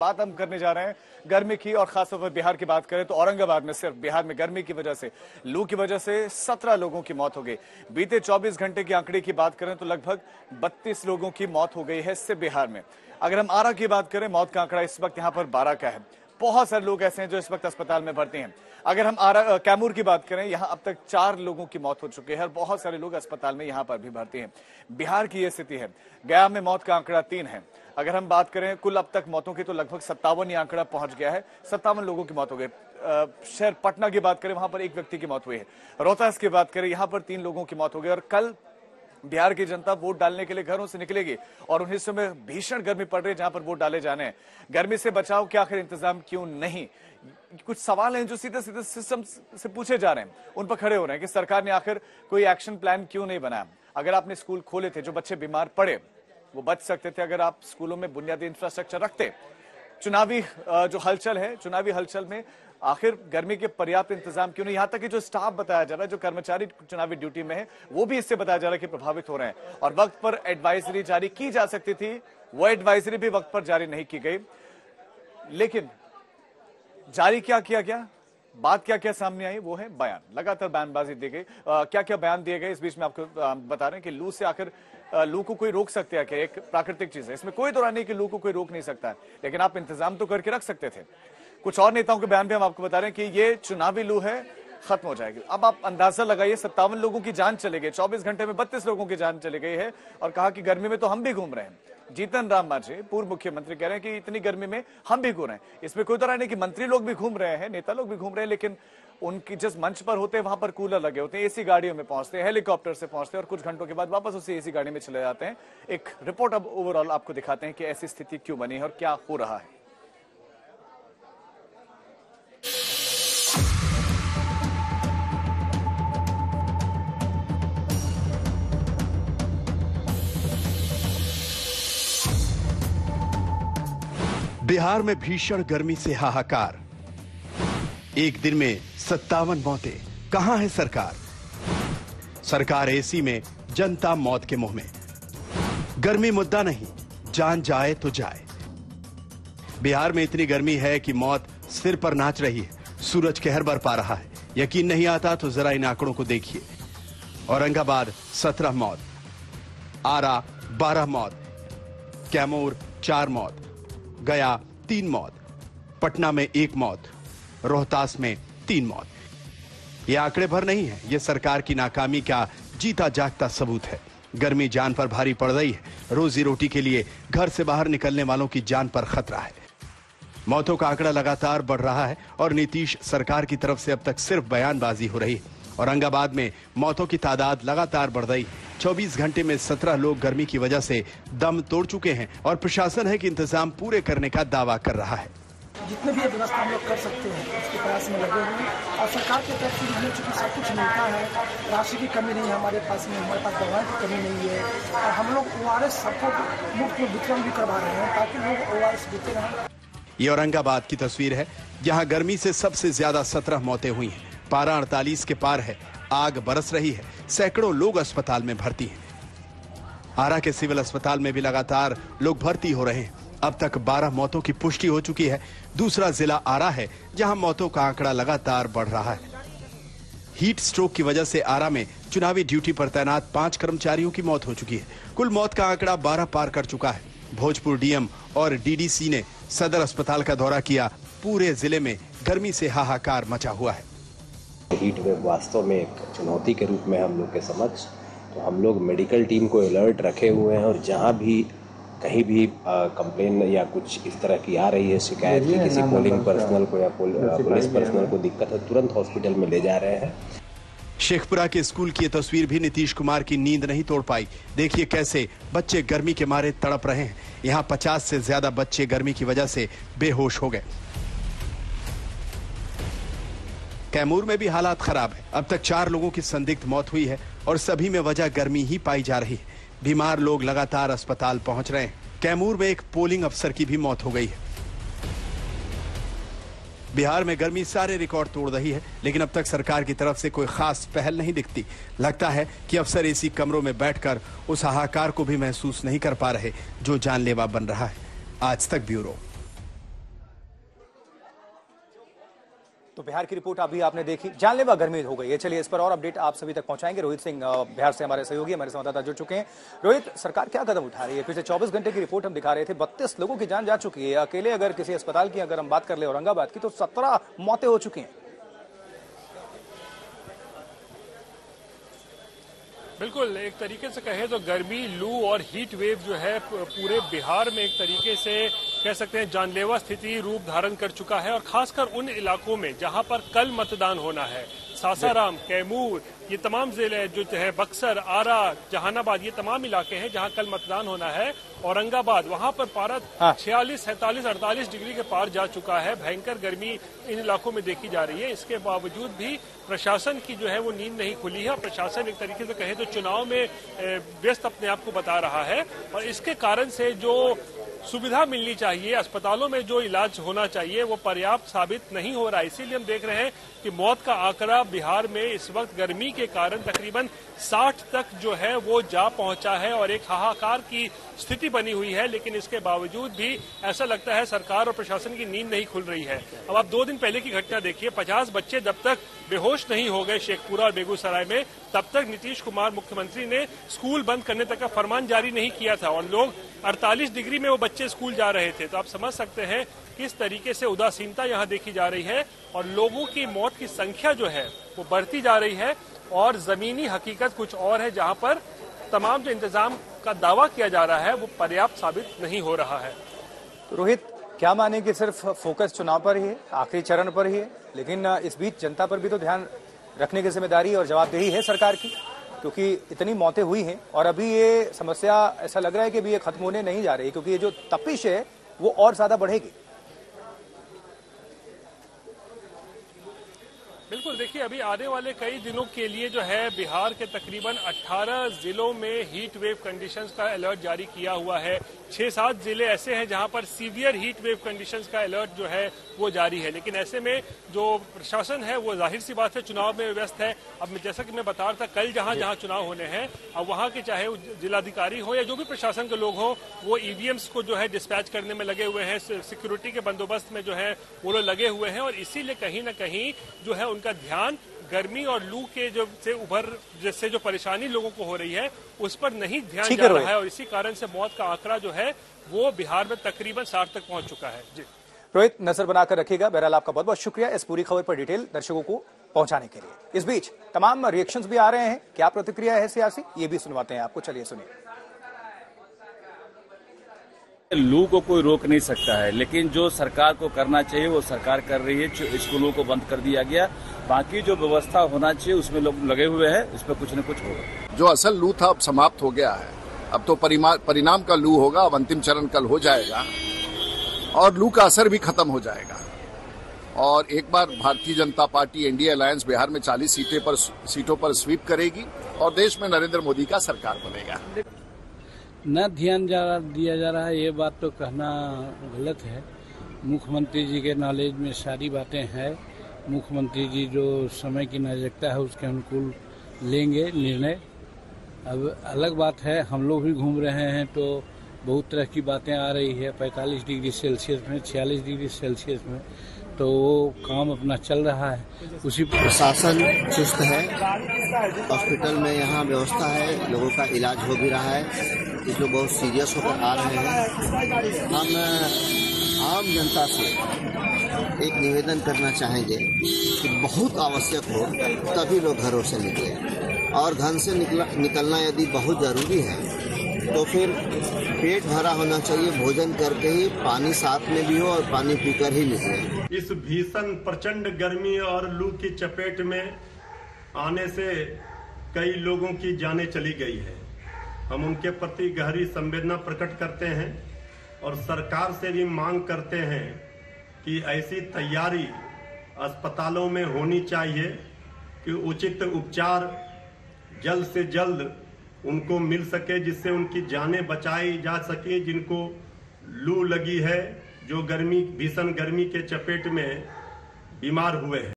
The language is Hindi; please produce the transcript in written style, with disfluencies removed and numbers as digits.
बात हम करने जा रहे हैं गर्मी की और खासतौर पर बिहार की बात करें तो औरंगाबाद में सिर्फ बिहार में गर्मी की वजह से लू की वजह से 17 लोगों की मौत हो गई। बीते 24 घंटे के आंकड़े की बात करें तो लगभग 32 लोगों की मौत हो गई है इससे बिहार में। अगर हम आरा की बात करें, मौत का आंकड़ा इस वक्त यहाँ पर 12 का है। बहुत सारे लोग ऐसे हैं जो इस वक्त अस्पताल में भर्ती हैं। अगर हम कैमूर की बात करें, यहाँ अब तक 4 लोगों की मौत हो चुकी है और बहुत सारे लोग अस्पताल में यहाँ पर भी भर्ती हैं। बिहार की ये स्थिति है। गया में मौत का आंकड़ा 3 है। अगर हम बात करें कुल अब तक मौतों की तो लगभग 57 ये आंकड़ा पहुंच गया है। 57 लोगों की मौत हो गई। शहर पटना की बात करें, वहां पर 1 व्यक्ति की मौत हुई है। रोहतास की बात करें, यहां पर 3 लोगों की मौत हो गई। और कल बिहार की जनता वोट डालने के लिए घरों से निकलेगी और उन हिस्सों में भीषण गर्मी पड़ रही है जहां पर वोट डाले जाने हैं। गर्मी से बचाव के आखिर इंतजाम क्यों नहीं? कुछ सवाल हैं जो सीधे सीधे सिस्टम से पूछे जा रहे हैं, उन पर खड़े हो रहे हैं कि सरकार ने आखिर कोई एक्शन प्लान क्यों नहीं बनाया। अगर आपने स्कूल खोले थे, जो बच्चे बीमार पड़े वो बच सकते थे अगर आप स्कूलों में बुनियादी इंफ्रास्ट्रक्चर रखते। चुनावी जो हलचल है, चुनावी हलचल में आखिर गर्मी के पर्याप्त इंतजाम क्यों नहीं? यहां तक कि जो स्टाफ बताया जा रहा है, जो कर्मचारी चुनावी ड्यूटी में है, वो भी इससे बताया जा रहा है कि प्रभावित हो रहे हैं। और वक्त पर एडवाइजरी जारी की जा सकती थी, वो एडवाइजरी भी वक्त पर जारी नहीं की गई। लेकिन जारी क्या किया गया, बात क्या क्या सामने आई, वो है बयान। लगातार बयानबाजी दी गई। क्या क्या बयान दिए गए, इस बीच में आपको बता रहे हैं कि लू से आखिर लू को कोई रोक सकते हैं क्या? एक प्राकृतिक चीज है, इसमें कोई दौरान नहीं कि लू को कोई रोक नहीं सकता है, लेकिन आप इंतजाम तो करके रख सकते थे। कुछ और नेताओं के बयान भी हम आपको बता रहे हैं कि ये चुनावी लू है, खत्म हो जाएगी। अब आप अंदाजा लगाइए, 57 लोगों की जान चली गई, 24 घंटे में 32 लोगों की जान चली गई है। और कहा कि गर्मी में तो हम भी घूम रहे हैं। जीतन राम मांझी, पूर्व मुख्यमंत्री, कह रहे हैं कि इतनी गर्मी में हम भी घूम रहे हैं। इसमें कोई तरह नहीं कि मंत्री लोग भी घूम रहे हैं, नेता लोग भी घूम रहे हैं, लेकिन उनकी जिस मंच पर होते हैं वहां पर कूलर लगे होते हैं, एसी गाड़ियों में पहुंचते हैं, हेलीकॉप्टर से पहुंचते हैं और कुछ घंटों के बाद वापस उसी एसी गाड़ी में चले जाते हैं। एक रिपोर्ट अब ओवरऑल आपको दिखाते हैं कि ऐसी स्थिति क्यों बनी है और क्या हो रहा है। बिहार में भीषण गर्मी से हाहाकार। एक दिन में 57 मौतें। कहां है सरकार? सरकार एसी में, जनता मौत के मुंह में। गर्मी मुद्दा नहीं, जान जाए तो जाए। बिहार में इतनी गर्मी है कि मौत सिर पर नाच रही है। सूरज कहर बरपा रहा है। यकीन नहीं आता तो जरा इन आंकड़ों को देखिए। औरंगाबाद 17 मौत, आरा 12 मौत, कैमूर 4 मौत, गया 3 मौत, पटना में 1 मौत, रोहतास में 3 मौत। ये आंकड़े भर नहीं है, ये सरकार की नाकामी का जीता जागता सबूत है। गर्मी जान पर भारी पड़ रही है। रोजी रोटी के लिए घर से बाहर निकलने वालों की जान पर खतरा है। मौतों का आंकड़ा लगातार बढ़ रहा है और नीतीश सरकार की तरफ से अब तक सिर्फ बयानबाजी हो रही है। औरंगाबाद में मौतों की तादाद लगातार बढ़ रही है। 24 घंटे में 17 लोग गर्मी की वजह से दम तोड़ चुके हैं और प्रशासन है कि इंतजाम पूरे करने का दावा कर रहा है। जितने भी व्यवस्था हम लोग कर सकते हैं उसके प्रयास में लगे हुए हैं और सरकार की तरफ से हमें चूंकि सब कुछ मिलता है, राशि की कमी नहीं है हमारे पास में, हमारे पास दवाई की कमी नहीं है और हम लोग ORS सबको मुफ्त में वितरण भी करवा रहे हैं ताकि लोग ORS देते रहें। ये औरंगाबाद की तस्वीर है जहां गर्मी से सबसे ज्यादा 17 मौतें हुई हैं। पारा 48 के पार है, आग बरस रही है, सैकड़ों लोग अस्पताल में भर्ती हैं। आरा के सिविल अस्पताल में भी लगातार लोग भर्ती हो रहे हैं। अब तक 12 मौतों की पुष्टि हो चुकी है। दूसरा जिला आरा है जहां मौतों का आंकड़ा लगातार बढ़ रहा है। हीट स्ट्रोक की वजह से आरा में चुनावी ड्यूटी पर तैनात 5 कर्मचारियों की मौत हो चुकी है। कुल मौत का आंकड़ा 12 पार कर चुका है। भोजपुर डीएम और डीडीसी ने सदर अस्पताल का दौरा किया। पूरे जिले में गर्मी से हाहाकार मचा हुआ है। हीट वेव वास्तव में एक चुनौती के रूप में हम लोग के समक्ष, तो हम लोग मेडिकल टीम को अलर्ट रखे हुए हैं और जहां भी कहीं भी कंप्लेन या कुछ इस तरह की आ रही है शिकायत की किसी पोलिंग पर्सनल को या पुलिस पर्सनल को दिक्कत है, तुरंत हॉस्पिटल में ले जा रहे हैं। शेखपुरा के स्कूल की तस्वीर भी नीतीश कुमार की नींद नहीं तोड़ पाई। देखिए कैसे बच्चे गर्मी के मारे तड़प रहे हैं। यहाँ 50 से ज्यादा बच्चे गर्मी की वजह से बेहोश हो गए। कैमूर में भी हालात खराब है। अब तक 4 लोगों की संदिग्ध मौत हुई है और सभी में वजह गर्मी ही पाई जा रही है। बीमार लोग लगातार अस्पताल पहुंच रहे हैं। कैमूर में एक पोलिंग अफसर की भी मौत हो गई है। बिहार में गर्मी सारे रिकॉर्ड तोड़ रही है, लेकिन अब तक सरकार की तरफ से कोई खास पहल नहीं दिखती। लगता है कि अफसर एसी कमरों में बैठकर उस हाहाकार को भी महसूस नहीं कर पा रहे जो जानलेवा बन रहा है। आज तक ब्यूरो। तो बिहार की रिपोर्ट अभी आपने देखी, जानलेवा गर्मी हो गई है। चलिए इस पर और अपडेट आप सभी तक पहुंचाएंगे। रोहित सिंह बिहार से हमारे सहयोगी, हमारे संवाददाता जुड़ चुके हैं। रोहित, सरकार क्या कदम उठा रही है? पिछले 24 घंटे की रिपोर्ट हम दिखा रहे थे, 32 लोगों की जान जा चुकी है। अकेले अगर किसी अस्पताल की अगर हम बात कर ले औरंगाबाद की, तो 17 मौतें हो चुकी हैं। बिल्कुल, एक तरीके से कहें तो गर्मी, लू और हीट वेव जो है पूरे बिहार में एक तरीके से कह सकते हैं जानलेवा स्थिति रूप धारण कर चुका है। और खासकर उन इलाकों में जहां पर कल मतदान होना है, सासाराम, कैमूर, ये तमाम जिले जो है, बक्सर, आरा, जहानाबाद, ये तमाम इलाके हैं जहां कल मतदान होना है। औरंगाबाद, वहां पर पारा 46, 47, 48 डिग्री के पार जा चुका है। भयंकर गर्मी इन इलाकों में देखी जा रही है। इसके बावजूद भी प्रशासन की जो है वो नींद नहीं खुली है। प्रशासन एक तरीके से कहे तो चुनाव में व्यस्त अपने आप को बता रहा है, और इसके कारण से जो सुविधा मिलनी चाहिए, अस्पतालों में जो इलाज होना चाहिए, वो पर्याप्त साबित नहीं हो रहा है। इसीलिए हम देख रहे हैं कि मौत का आंकड़ा बिहार में इस वक्त गर्मी के कारण तकरीबन 60 तक जो है वो जा पहुंचा है, और एक हाहाकार की स्थिति बनी हुई है। लेकिन इसके बावजूद भी ऐसा लगता है सरकार और प्रशासन की नींद नहीं खुल रही है। अब आप 2 दिन पहले की घटना देखिए, 50 बच्चे जब तक बेहोश नहीं हो गए शेखपुरा और बेगूसराय में, तब तक नीतीश कुमार मुख्यमंत्री ने स्कूल बंद करने तक का फरमान जारी नहीं किया था, और लोग 48 डिग्री में वो बच्चे स्कूल जा रहे थे। तो आप समझ सकते हैं किस तरीके से उदासीनता यहाँ देखी जा रही है, और लोगों की मौत की संख्या जो है वो बढ़ती जा रही है। और जमीनी हकीकत कुछ और है, जहाँ पर तमाम जो इंतजाम का दावा किया जा रहा है वो पर्याप्त साबित नहीं हो रहा है। तो रोहित, क्या माने कि सिर्फ फोकस चुनाव पर ही है, आखिरी चरण पर ही है, लेकिन इस बीच जनता पर भी तो ध्यान रखने की जिम्मेदारी और जवाबदेही है सरकार की, क्योंकि इतनी मौतें हुई हैं और अभी ये समस्या ऐसा लग रहा है कि अभी ये खत्म होने नहीं जा रही, क्योंकि ये जो तपिश है वो और ज्यादा बढ़ेगी। बिल्कुल, देखिए अभी आने वाले कई दिनों के लिए जो है बिहार के तकरीबन 18 जिलों में हीट वेव कंडीशंस का अलर्ट जारी किया हुआ है। 6-7 जिले ऐसे हैं जहां पर सीवियर हीट वेव कंडीशंस का अलर्ट जो है वो जारी है। लेकिन ऐसे में जो प्रशासन है वो जाहिर सी बात है चुनाव में व्यस्त है। अब जैसा कि मैं बता रहा था, कल जहां जहां चुनाव होने हैं, अब वहां के चाहे जिलाधिकारी हो या जो भी प्रशासन के लोग हो, वो ईवीएम्स को जो है डिस्पैच करने में लगे हुए हैं, सिक्योरिटी के बंदोबस्त में जो है वो लोग लगे हुए हैं। और इसीलिए कहीं ना कहीं जो है उनका ध्यान गर्मी और लू के जो से जिससे जो परेशानी लोगों को हो रही है उस पर नहीं ध्यान जा रहा है, और इसी कारण से मौत का आंकड़ा जो है वो बिहार में तकरीबन 60 तक पहुंच चुका है। जी रोहित, नजर बनाकर रखिएगा। बहरहाल आपका बहुत बहुत शुक्रिया इस पूरी खबर पर डिटेल दर्शकों को पहुंचाने के लिए। इस बीच तमाम रिएक्शंस भी आ रहे हैं, क्या प्रतिक्रिया है सियासी, ये भी सुनवाते हैं आपको। चलिए सुनिए। लू को कोई रोक नहीं सकता है, लेकिन जो सरकार को करना चाहिए वो सरकार कर रही है। स्कूलों को बंद कर दिया गया, बाकी जो व्यवस्था होना चाहिए उसमें लोग लगे हुए हैं, उस पर कुछ न कुछ होगा। जो असल लू था अब समाप्त हो गया है, अब तो परिणाम का लू होगा। अब अंतिम चरण कल हो जाएगा और लू का असर भी खत्म हो जाएगा। और एक बार Bharatiya Janata party NDA alliance Bihar में 40 सीटों पर स्वीप करेगी और देश में नरेंद्र मोदी का सरकार बनेगा। न ध्यान दिया जा रहा है, ये बात तो कहना गलत है। मुख्यमंत्री जी के नॉलेज में सारी बातें हैं। मुख्यमंत्री जी जो समय की नैतिकता है उसके अनुकूल लेंगे निर्णय। अब अलग बात है, हम लोग भी घूम रहे हैं तो बहुत तरह की बातें आ रही है। 45 डिग्री सेल्सियस में, 46 डिग्री सेल्सियस में, तो वो काम अपना चल रहा है। उसी प्रशासन चुस्त है, हॉस्पिटल में यहाँ व्यवस्था है, लोगों का इलाज हो भी रहा है। कुछ लोग बहुत सीरियस होकर आ रहे हैं। हम आम जनता से एक निवेदन करना चाहेंगे कि बहुत आवश्यक हो तभी लोग घरों से निकले, और घर से निकलना यदि बहुत जरूरी है तो फिर पेट भरा होना चाहिए, भोजन करके ही, पानी साथ में भी हो और पानी पीकर ही निकले। इस भीषण प्रचंड गर्मी और लू की चपेट में आने से कई लोगों की जानें चली गई है। हम उनके प्रति गहरी संवेदना प्रकट करते हैं और सरकार से भी मांग करते हैं कि ऐसी तैयारी अस्पतालों में होनी चाहिए कि उचित उपचार जल्द से जल्द उनको मिल सके, जिससे उनकी जानें बचाई जा सके जिनको लू लगी है, जो भीषण गर्मी के चपेट में बीमार हुए हैं।